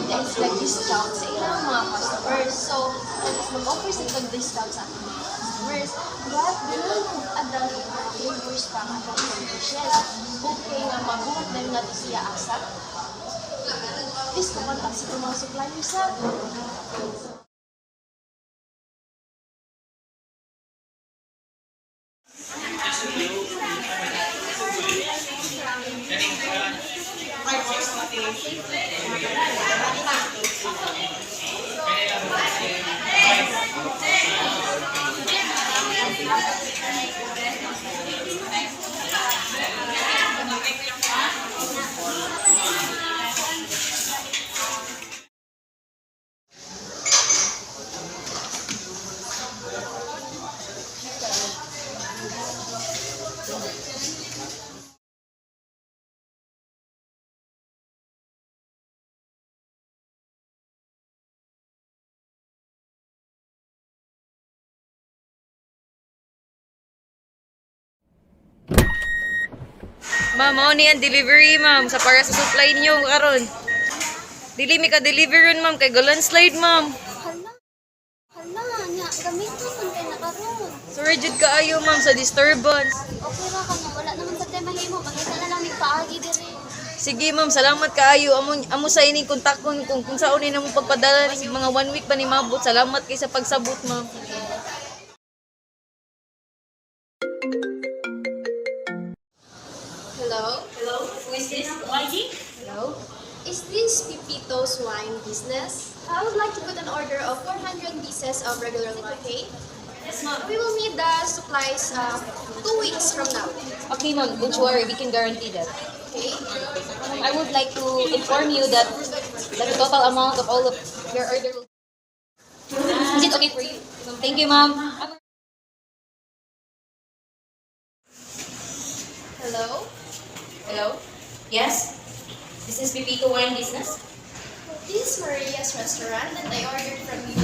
is nag-discount sa ilang mga customers. So, mag-offer sila discount sa ating mga customers. But, doon adang flavors pa ang atong conditions. Okay nga mabuhat na nga ito siya asa. Please, kumontak sa mga suppliers sa Ma'am, mao ni ang delivery, ma'am, sa para sa supply niyo karon. Dili mi ka deliver ron, ma'am, kay landslide, ma'am. Hala, nya, gamiton man kay nakaroon. Sorry jud kaayo, ma'am, sa disturbance. Okay ra ka na, wala naman sa tema himo, makita na lang paagi diri. Sige, ma'am, salamat kaayo. Amo sa ining kontakon kung saon ni namo pagpadala ni mga 1 week pa ni mabot. Salamat kay sa pagsabot, ma'am. Hello? Hello, who is this? YG? Hello? Is this Pipito's wine business? I would like to put an order of 400 pieces of regular latte. Yes, ma'am. We will need the supplies 2 weeks from now. Okay, ma'am, don't you worry, we can guarantee that. Okay? I would like to inform you that the total amount of all of your order will... Is it okay for you? Thank you, ma'am. Hello? Hello? Yes? This is Pipito Wine Business? This is Maria's restaurant and I ordered from you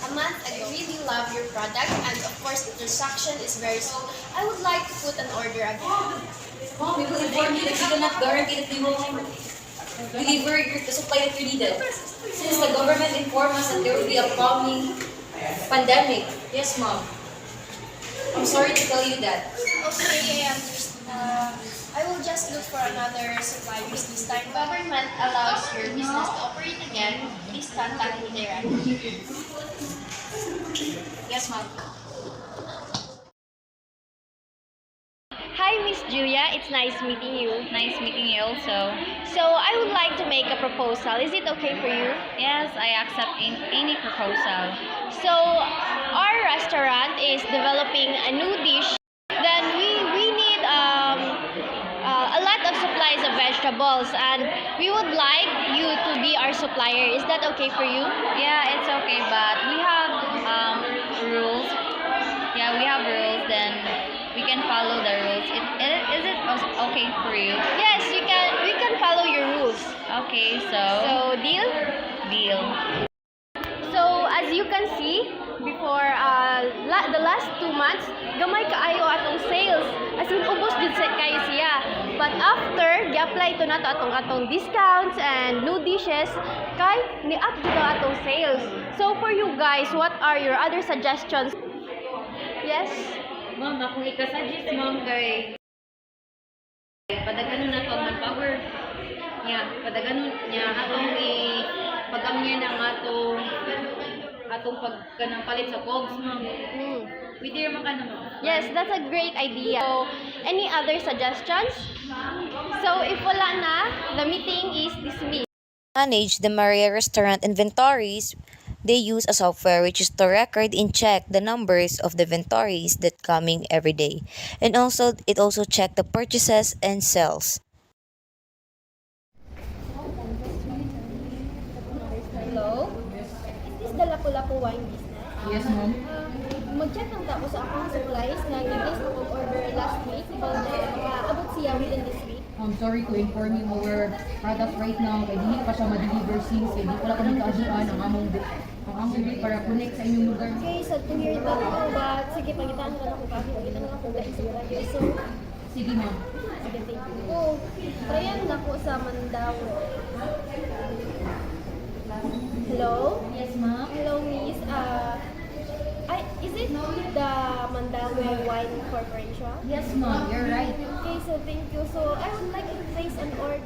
a month ago. I really love your product and of course the transaction is very slow. I would like to put an order again. Mom, we will inform you that we cannot guarantee that we will deliver the supply that you needed. Since the government informed us that there will be a coming pandemic. Yes, Mom. I'm sorry to tell you that. Okay, I understand. I will just look for another suppliers this time. Government allows your business to operate again. Please contact me directly. Yes, Mom. Hi, Miss Julia. It's nice meeting you. Nice meeting you also. So, I would like to make a proposal. Is it okay for you? Yes, I accept any proposal. So, our restaurant is developing a new dish. Then we need a lot of supplies of vegetables, and we would like you to be our supplier. Is that okay for you? Yeah, it's okay, but we have rules. Yeah, we have rules. Then we can follow the rules. Is it okay for you? Yes, you can. We can follow your rules. Okay, so Deal. deal. So, as you can see, before the last 2 months, gamay kaayo atong sales. As in, ubos jud kayo siya. But after, gi-apply ito na to atong discounts and new dishes, kay ni-up jud ang atong sales. So, for you guys, what are your other suggestions? Yes? Ma'am, akong ika-suggest, ma'am, kay padagano na to ang power. Yeah, padagano niya atong pag-amya ng atong pagkanang palit sa cogs, ma'am. Pwede naman ka naman. Yes, that's a great idea. So, any other suggestions? So, if wala na, the meeting is dismissed. Manage the Maria restaurant inventories, they use a software which is to record and check the numbers of the inventories that coming every day. And also it also check the purchases and sales. Hello? Is this the Lapu-Lapu wine business? Yes, ma'am. Mag-check lang ako sa akong supplies na nag-place ko order last week. Abot siya within this week. I'm sorry to inform you our product right now kay dili pa siya ma-deliver since kay di pala kami kaagian ang among bill para connect sa inyong lugar. Okay, so to hear that ako, but sige, pagitaan ko lang ako kasi pagitaan lang ako guys sa radio. So, Sige ma'am. sige, thank you. Oh, tryan na po sa Mandawi. Hello? Yes, ma'am. Hello, Miss. Is it the Mandawi Wine Corporation? Yes, ma'am. You're right. Okay, so thank you. So, I would like to place an order.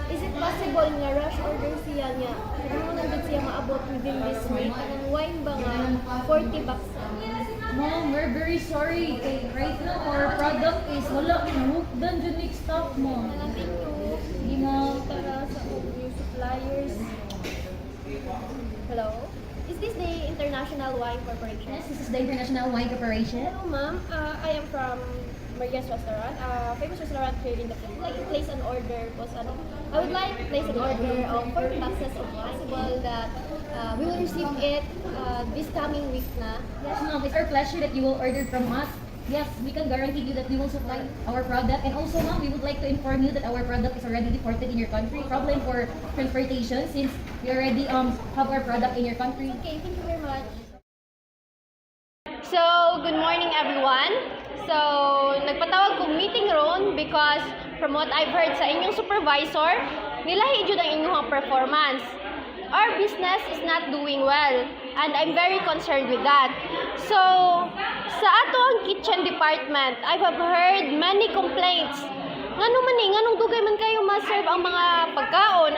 Is it possible nga rush order siya niya? Kailangan nandun siya maabot within this week. Ang wine ba nga? 40 bucks. Ma'am, we're very sorry. Okay, right now, our product is wala. Nahook doon dyan next stock, ma'am. Thank you. Hindi, ma'am. Para sa new suppliers. Hello? Is this the International Wine Corporation? Yes, this is the International Wine Corporation. Hello, ma'am. I am from Maria's Restaurant, famous restaurant here in the Philippines. I would like to place an order po sa I would like to place an order of 4 boxes of possible that we will receive it this coming week na. Yes, ma'am. It's our pleasure that you will order from us. Yes, we can guarantee you that we will supply our product. And also, ma'am, we would like to inform you that our product is already deported in your country. Problem for transportation since we already have our product in your country. Okay, thank you very much. So, good morning everyone. So, nagpatawag kong meeting ron because from what I've heard sa inyong supervisor, nilahi jud ang inyong performance. Our business is not doing well and I'm very concerned with that. So, sa ato ang kitchen department, I have heard many complaints. Nganong dugay man kayo ma-serve ang mga pagkaon?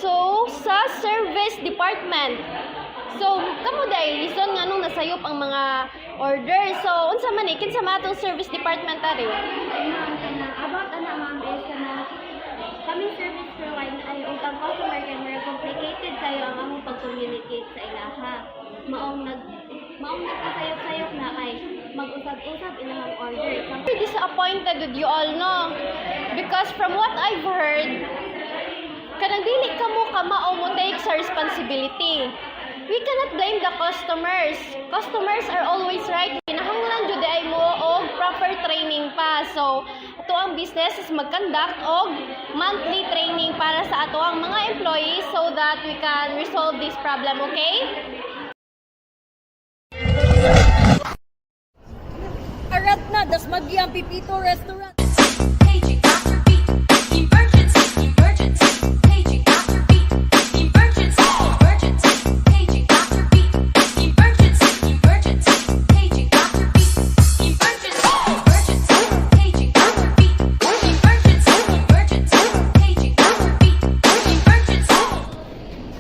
So, sa service department. So, kamo dahil reason nganong nasayop ang mga order. So, unsa man kinsa matong service department ari? About ma'am is kami service provider ay ang customer kay more complicated kayo ang among pag-communicate sa ilaha. Maong nagpasayop-sayop na kay mag-usab-usab ilang order. Very disappointed with you all, no? Because from what I've heard, kanang dili kamo kamao mo take sa responsibility. We cannot blame the customers. Customers are always right. Kinahanglan jud ay mo og proper training pa. So, ato ang business is mag-conduct og monthly training para sa ato ang mga employees so that we can resolve this problem, okay? Arat na, das magyang Pipito Restaurant. Paging after beat, emergency, emergency. Paging after beat, emergency, emergency. Paging after beat, emergency, emergency. Paging after beat, emergency, emergency. Paging after beat, emergency, emergency. Paging after beat, emergency.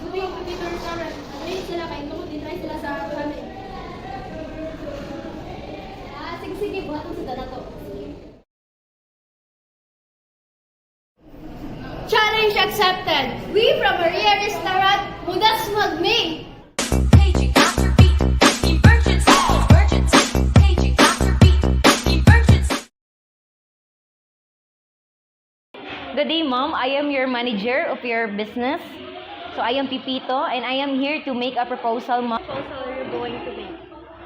Kung yung Pipito Restaurant, train sila kayo, tungkol try sila sa kami. Sige, buhaton sa dala to. Challenge accepted. We from Maria Restaurant, mudas magmi. Paging after beat, emergency, emergency. Paging after beat, emergency. Good day, ma'am. I am your manager of your business. So I am Pipito and I am here to make a proposal, ma'am. Proposal are you going to make?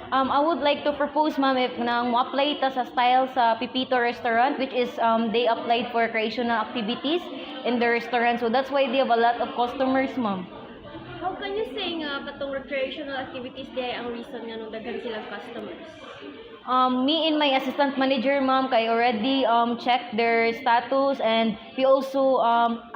I would like to propose, ma'am, if nang mo-apply ta sa style sa Pipito Restaurant, which is they applied for recreational activities in the restaurant. So that's why they have a lot of customers, ma'am. How can you say nga patong recreational activities di ay ang reason nga nung daghan silang customers? Me and my assistant manager, ma'am, kay already check their status and we also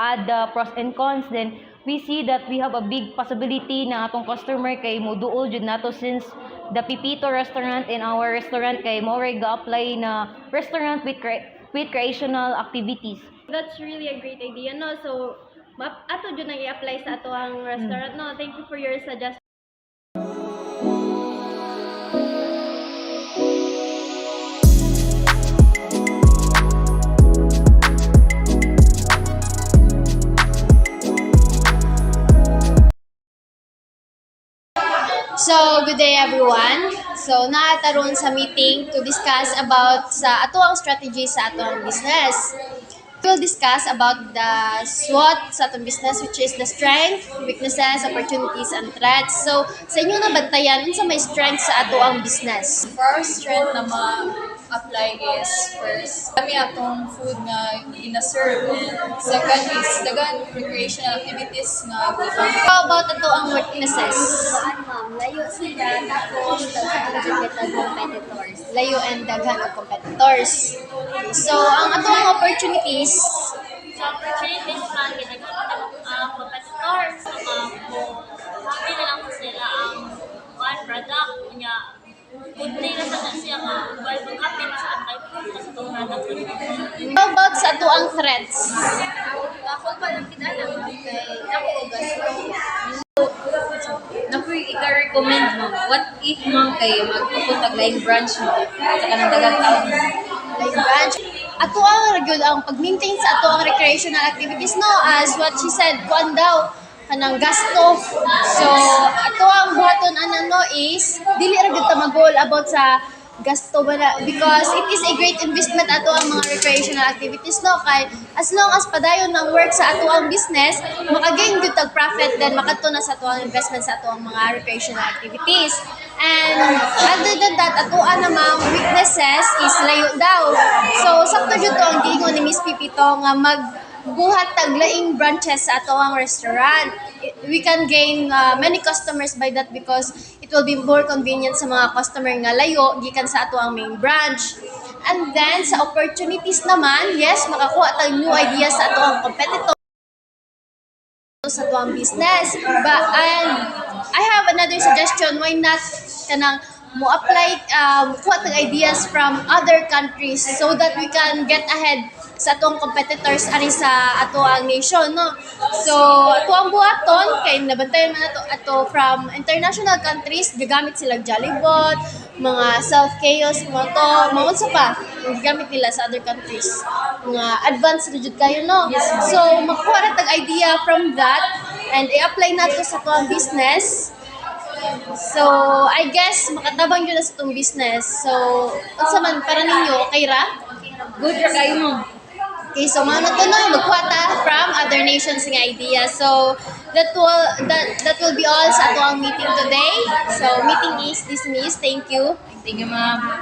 add the pros and cons. Then we see that we have a big possibility na atong customer kay moduol jud nato since the Pipito Restaurant in our restaurant kay more ga-apply na restaurant with recreational activities. That's really a great idea, no? So, ato dyan nang i-apply sa ato ang restaurant, no? Thank you for your suggestion. So, good day everyone. So, naataron sa meeting to discuss about sa atuang strategy sa atong business. We'll discuss about the SWOT sa atong business, which is the strength, weaknesses, opportunities, and threats. So, sa inyo na bantayan, unsa may strength sa atuang business? First strength na apply is first, kami atong food nga ina-serve. And second is dagan recreational activities nga gibang. How about ato ang weaknesses? Ma'am, layo sila tapos nagkakaroon competitors. Layo and daghan og competitors. So, ang ato ang opportunities, Sa opportunities man, ginagawa ang competitors, happy na lang po sila ang one product niya. Good nila sa siya nga, well, kung happy na sa type food, kasi itong product nila. how about sa ato ang threats? Ako pa lang kinala mo kay ako gasto. Naku, ika-recommend mo. What if ma'am kayo magpupuntag laing branch mo sa kanang dagang taon? Like branch. Ato ang regular ang pag-maintain sa ato ang recreational activities no, as what she said, kuan daw kanang gasto. So ato ang buhaton ana no is dili ra gyud ta mag-goal about sa gasto ba na, because it is a great investment ato ang mga recreational activities no, kay as long as padayon ang work sa ato ang business maka-gain gyud tag profit, then makadto na sa ato ang investment sa ato ang mga recreational activities. And other than that, atoan namang weaknesses is layo daw. So, sakto dito ang giingon ni Miss Pipito nga magbuhat taglaing branches sa ato ang restaurant. We can gain many customers by that because it will be more convenient sa mga customer nga layo gikan sa ato ang main branch. And then, sa opportunities naman, yes, makakuha tag new ideas sa ato ang competitors sa ato ang business. And I have another suggestion, why not kanang mo apply kuha tag ideas from other countries so that we can get ahead sa atong competitors ari sa ato ang nation no. So ato ang buhaton kay nabantayan man ato from international countries, gagamit sila Jollibot, mga self-chaos mga to, mga sa pa gamit nila sa other countries, mga advanced na jud kayo no. So makuha ra tag idea from that and i-apply nato sa ato ang business. So, I guess, makatabang yun na sa itong business. So, unsa man para ninyo, okay ra? Good ra kayo mo. Okay, so mga to no, magkuha ta from other nations nga idea. So, that will be all sa ato ang meeting today. So, meeting is dismissed. Thank you. Thank you, ma'am.